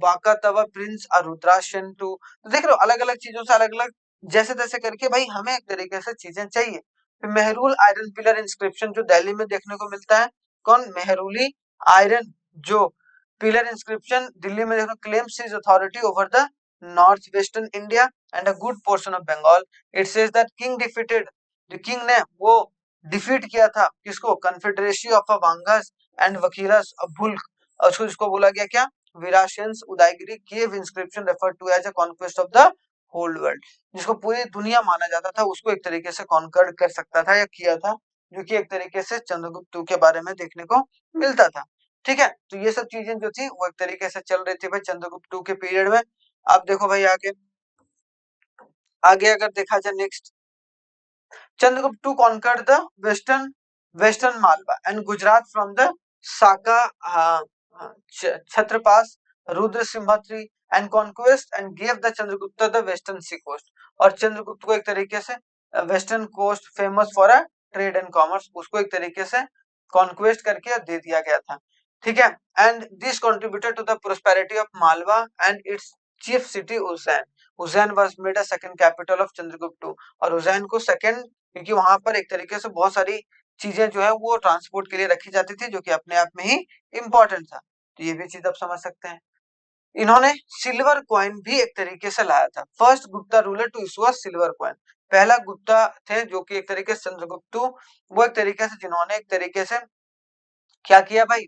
Vakataka prince Rudrasena two. तो देख लो अलग अलग चीजों से अलग अलग जैसे तैसे करके भाई हमें एक तरीके से चीजें चाहिए। फिर मेहरुल आयरन पिलर इंस्क्रिप्शन जो दिल्ली में देखने को मिलता है, कौन, मेहरुली आयरन जो पिलर इंस्क्रिप्शन दिल्ली में देखो, claims his authority over the north western India and a good portion of Bengal. It says that king defeated, जो किंग ने वो डिफीट किया था किसको, confederacy of a Vangas and वकीलस बुल्क, उसको जिसको बोला गया क्या, विराशंस Udayagiri cave inscription refer to as a conquest of the whole world, जिसको पूरी दुनिया माना जाता था, उसको एक तरीके से कॉन्कर कर सकता था या किया था, जो कि एक तरीके से चंद्रगुप्त के बारे में देखने को मिलता था, ठीक है। तो ये सब चीजें जो थी वो एक तरीके से चल रही थी भाई चंद्रगुप्त के पीरियड में। अब देखो भाई आगे आगे अगर देखा जाए next, Chandragupta conquered the western Malwa and Gujarat from the Saka Chhatrapas Rudra Simhatri and conquest and gave the Chandragupta the western sea coast। और चंद्रगुप्त को एक तरीके से western coast famous for a trade and commerce, उसको एक तरीके से conquest करके दे दिया गया था, ठीक है। And this contributed to the prosperity of Malwa and its chief city Ujjain. Ujjain was made a second capital of Chandragupta, और उज्जैन को सेकंड, क्योंकि वहां पर एक तरीके से बहुत सारी चीजें जो है वो ट्रांसपोर्ट के लिए रखी जाती थी, जो कि अपने आप में ही इंपॉर्टेंट था। तो ये भी चीज आप समझ सकते हैं। इन्होंने सिल्वर कॉइन भी एक तरीके से लाया था, first Gupta ruler to issue a silver coin. पहला गुप्ता थे जो कि एक तरीके से चंद्रगुप्त, वो एक तरीके से जिन्होंने एक तरीके से क्या किया भाई,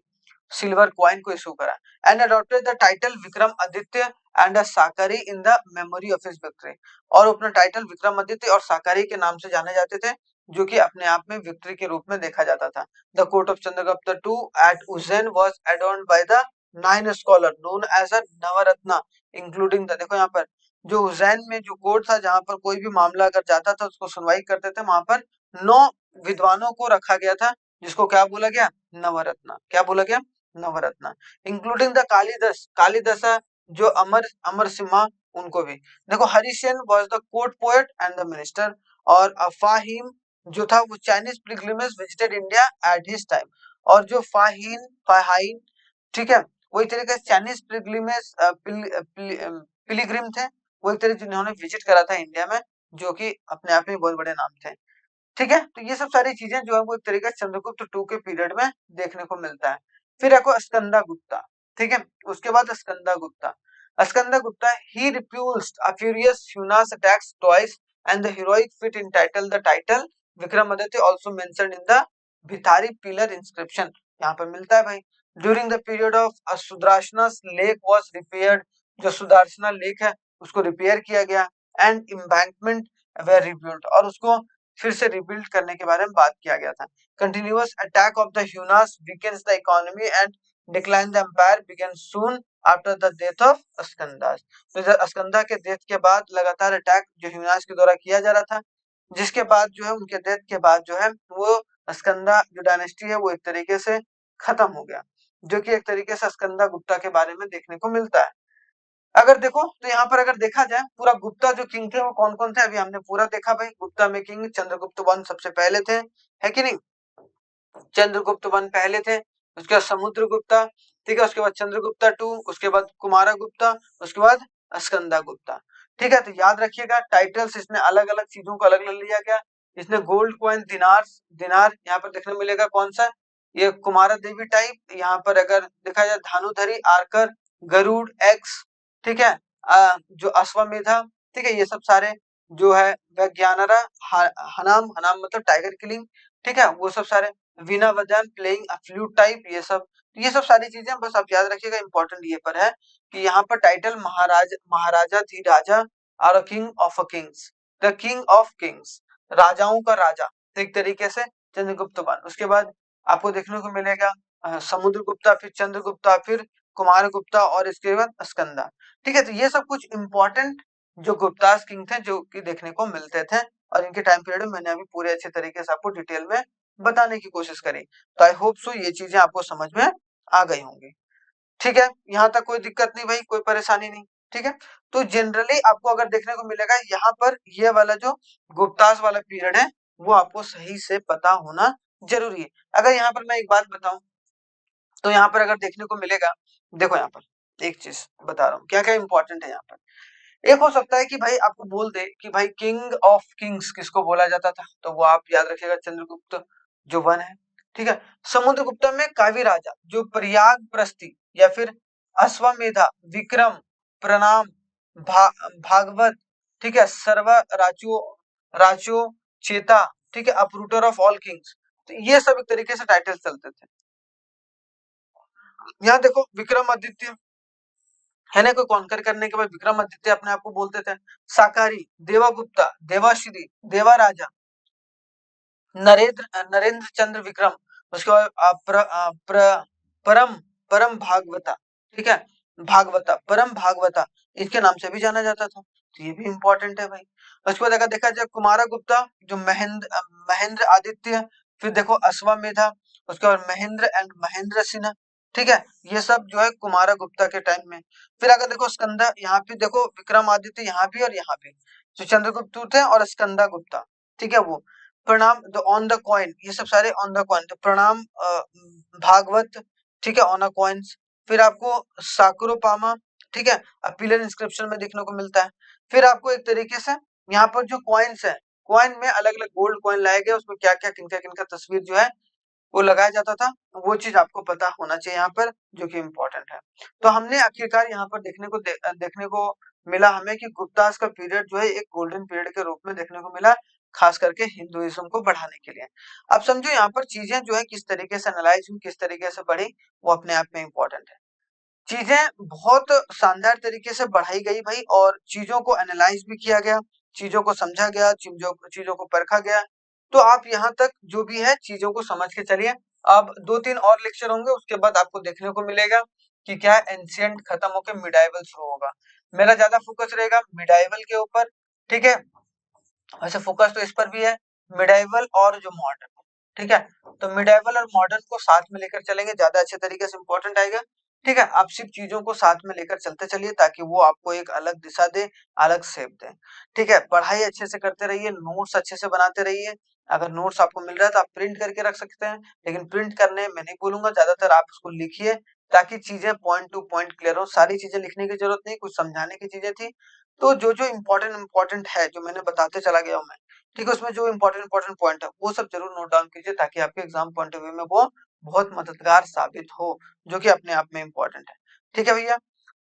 सिल्वर कॉइन को इशू करा and adopted the title Vikram Aditya and Shakari in the memory of his victory, और अपना टाइटल विक्रमादित्य और साकारी के नाम से जाने जाते थे, जो कि अपने आप में विक्ट्री के रूप में देखा जाता था। The court of Chandragupta two at Ujjain was adorned by the 9 scholar known as a Navaratna including the, देखो यहाँ पर जो उज्जैन में जो कोर्ट था जहां पर कोई भी मामला अगर जाता था उसको सुनवाई करते थे, वहां पर 9 विद्वानों को रखा गया था, जिसको क्या बोला गया, नवरत्ना। क्या बोला गया, नवरत्ना, इंक्लूडिंग द कालिदास, कालिदासा जो अमर अमर सिम्हा, उनको भी। देखो Harisen was the court poet and the minister, और फाहिम जो था वो Chinese pilgrimage visited India at his time, और जो फाहाइन, ठीक है, वही तरीके से चाइनीज पिलग्रिमेज पिलग्रिम थे, वही तरीके जिन्होंने विजिट करा था इंडिया में, जो कि अपने आप में बहुत बड़े नाम थे। ठीक है, तो ये सब सारी चीजें जो है वो एक तरीके से चंद्रगुप्त टू के पीरियड में देखने को मिलता है। फिर देखो स्कंदा गुप्ता, ठीक है, उसके बाद Skanda Gupta. Skanda Gupta he repulsed a furious Hunas attacks twice and the heroic feat entitled the title Vikramaditya also mentioned in the Bhitari pillar inscription, यहाँ पर मिलता है भाई। During the period of Sudarshana lake was repaired, जो सुदर्शना लेक है उसको रिपेयर किया गया, एंड एम्बैंकमेंट वे रिबिल्ट, और उसको फिर से रिबिल्ड करने के बारे में बात किया गया था। Continuous attack of the Hunas weakens the economy and decline the empire began soon after the death of Skanda's. तो स्कंदा के डेथ के बाद लगातार अटैक जो ह्यूनास के द्वारा किया जा रहा था, जिसके बाद जो है उनके डेथ के बाद जो है वो स्कंदा जो डायनेस्टी है वो एक तरीके से खत्म हो गया, जो कि एक तरीके से स्कंदा गुप्ता के बारे में देखने को मिलता है। अगर देखो तो यहाँ पर अगर देखा जाए पूरा गुप्ता जो किंग थे वो कौन कौन थे, अभी हमने पूरा देखा भाई। गुप्ता में किंग चंद्रगुप्त वन सबसे पहले थे, है कि नहीं, चंद्रगुप्त वन पहले थे, उसके बाद समुद्रगुप्ता, ठीक है, उसके बाद चंद्रगुप्ता टू, उसके बाद कुमारा गुप्ता, उसके बाद स्कंदा गुप्ता। ठीक है, तो याद रखिएगा टाइटल्स इसमें अलग अलग चीजों को अलग अलग लिया गया। इसमें गोल्ड कॉइन दिनार, दिनार यहाँ पर देखने मिलेगा कौन सा, ये कुमारा देवी टाइप। यहाँ पर अगर देखा जाए धानुधरी, आर्कर, गरुड़, एक्स, ठीक है, जो अश्वमेधा, ठीक है, ये सब सारे जो है वैज्ञानरा, हनाम, हनाम मतलब टाइगर किलिंग, ठीक है, वो सब सारे, वीणा वजन प्लेइंग अ फ्लूट टाइप, ये सब सारी चीजें बस आप याद रखिएगा। इंपॉर्टेंट ये पर है कि यहाँ पर टाइटल महाराजा थी राजा, और king of a Kings, the king of Kings, राजाओं का राजा, तो एक तरीके से चंद्रगुप्त वन। उसके बाद आपको देखने को मिलेगा समुद्रगुप्ता, फिर चंद्रगुप्ता, फिर कुमारगुप्ता, और इसके बाद स्कंदा। ठीक है, तो ये सब कुछ इंपॉर्टेंट जो गुप्तास किंग थे जो कि देखने को मिलते थे, और इनके टाइम पीरियड में मैंने अभी पूरे अच्छे तरीके से आपको डिटेल में बताने की कोशिश करी। तो आई होप सो ये चीजें आपको समझ में आ गई होंगी। ठीक है, यहाँ तक कोई दिक्कत नहीं भाई, कोई परेशानी नहीं। ठीक है, तो जनरली आपको अगर देखने को मिलेगा यहाँ पर ये वाला जो गुप्तास वाला पीरियड है वो आपको सही से पता होना जरूरी है। अगर यहाँ पर मैं एक बात बताऊं तो यहाँ पर अगर देखने को मिलेगा, देखो यहाँ पर एक चीज बता रहा हूँ क्या क्या इंपॉर्टेंट है यहाँ पर। एक हो सकता है कि भाई आपको बोल दे कि भाई किंग ऑफ किंग्स किसको बोला जाता था, तो वो आप याद रखिएगा चंद्रगुप्त जो वन है। ठीक है, समुद्रगुप्त में कावी राजा जो प्रयाग प्रस्थि या फिर अश्वमेधा, विक्रम, प्रणाम, भागवत, ठीक है, सर्व राचो राचो चेता, ठीक है, अपरूटर ऑफ ऑल किंग्स, तो ये सब एक तरीके से टाइटल चलते थे। यहाँ देखो विक्रमादित्य है ना, कोई कॉन्कर करने के बाद विक्रमादित्य अपने आप को बोलते थे। साकारी, देवागुप्ता, देवाश्री, देवाराजा, नरेंद्र चंद्र विक्रम, उसके बाद परम परम भागवता, ठीक है, भागवता, परम भागवता, इसके नाम से भी जाना जाता था, तो ये भी इंपॉर्टेंट है भाई। उसके बाद अगर देखा जाए कुमारा गुप्ता जो महेंद्र महेंद्र आदित्य, फिर देखो अश्वमेधा, उसके बाद महेंद्र एंड महेंद्र सिन्हा, ठीक है, ये सब जो है कुमारा गुप्ता के टाइम में। फिर अगर देखो स्कंदा, यहाँ पे देखो विक्रमादित्य यहाँ भी और यहाँ भी, जो चंद्रगुप्त थे और स्कंदा गुप्ता, ठीक है, वो प्रणाम द ऑन द कॉइन, ये सब सारे ऑन द कॉइन, तो प्रणाम भागवत, ठीक है, ऑन अ कॉइन्स। फिर आपको साकरोपामा, ठीक है, पिलर इंस्क्रिप्शन में देखने को मिलता है। फिर आपको एक तरीके से यहाँ पर जो कॉइन्स है, कॉइन में अलग अलग गोल्ड कॉइन लाए गए, उसमें क्या क्या किनका तस्वीर जो है वो लगाया जाता था, वो चीज आपको पता होना चाहिए यहाँ पर, जो कि इम्पोर्टेंट है। तो हमने आखिरकार यहाँ पर देखने को मिला हमें कि गुप्तास का पीरियड जो है एक गोल्डन पीरियड के रूप में देखने को मिला, खास करके हिंदुइज्म को बढ़ाने के लिए। अब समझो यहाँ पर चीजें जो है किस तरीके से एनालाइज हुई, किस तरीके से बढ़ी, वो अपने आप में इम्पोर्टेंट है। चीजें बहुत शानदार तरीके से बढ़ाई गई भाई, और चीजों को एनालाइज भी किया गया, चीजों को समझा गया, चीजों को परखा गया। तो आप यहाँ तक जो भी है चीजों को समझ के चलिए। अब 2-3 और लेक्चर होंगे, उसके बाद आपको देखने को मिलेगा कि क्या एंशिएंट खत्म होकर मिडाइवल शुरू होगा। मेरा ज्यादा फोकस रहेगा मिडाइवल के ऊपर, ठीक है। वैसे फोकस तो इस पर भी है, मिडाइवल और जो मॉडर्न, ठीक है। तो मिडाइवल और मॉडर्न को साथ में लेकर चलेंगे, ज्यादा अच्छे तरीके से इंपॉर्टेंट आएगा, ठीक है। आप सिर्फ चीजों को साथ में लेकर चलते चलिए ताकि वो आपको एक अलग दिशा दे, अलग शेप दे, ठीक है। पढ़ाई अच्छे से करते रहिए, नोट्स अच्छे से बनाते रहिए। अगर नोट्स आपको मिल रहा है तो आप प्रिंट करके रख सकते हैं, लेकिन प्रिंट करने मैं नहीं बोलूंगा, ज्यादातर आप उसको लिखिए ताकि चीजें पॉइंट टू पॉइंट क्लियर हो। सारी चीजें लिखने की जरूरत नहीं, कुछ समझाने की चीजें थी, तो जो जो इम्पोर्टेंट है जो मैंने बताते चला गया हूं मैं, ठीक है, उसमें जो इम्पोर्टेंट पॉइंट है वो सब जरूर नोट डाउन कीजिए ताकि आपके एग्जाम पॉइंट ऑफ व्यू में वो बहुत मददगार साबित हो, जो कि अपने आप में इम्पोर्टेंट है, ठीक है भैया।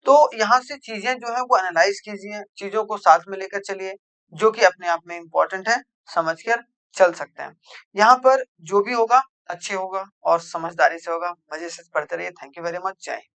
तो यहाँ से चीजें जो है वो एनालाइज कीजिए, चीजों को साथ में लेकर चलिए, जो कि अपने आप में इम्पोर्टेंट है, समझकर चल सकते हैं। यहाँ पर जो भी होगा अच्छे होगा और समझदारी से होगा। मजे से पढ़ते रहिए। Thank you very much. जय हिंद।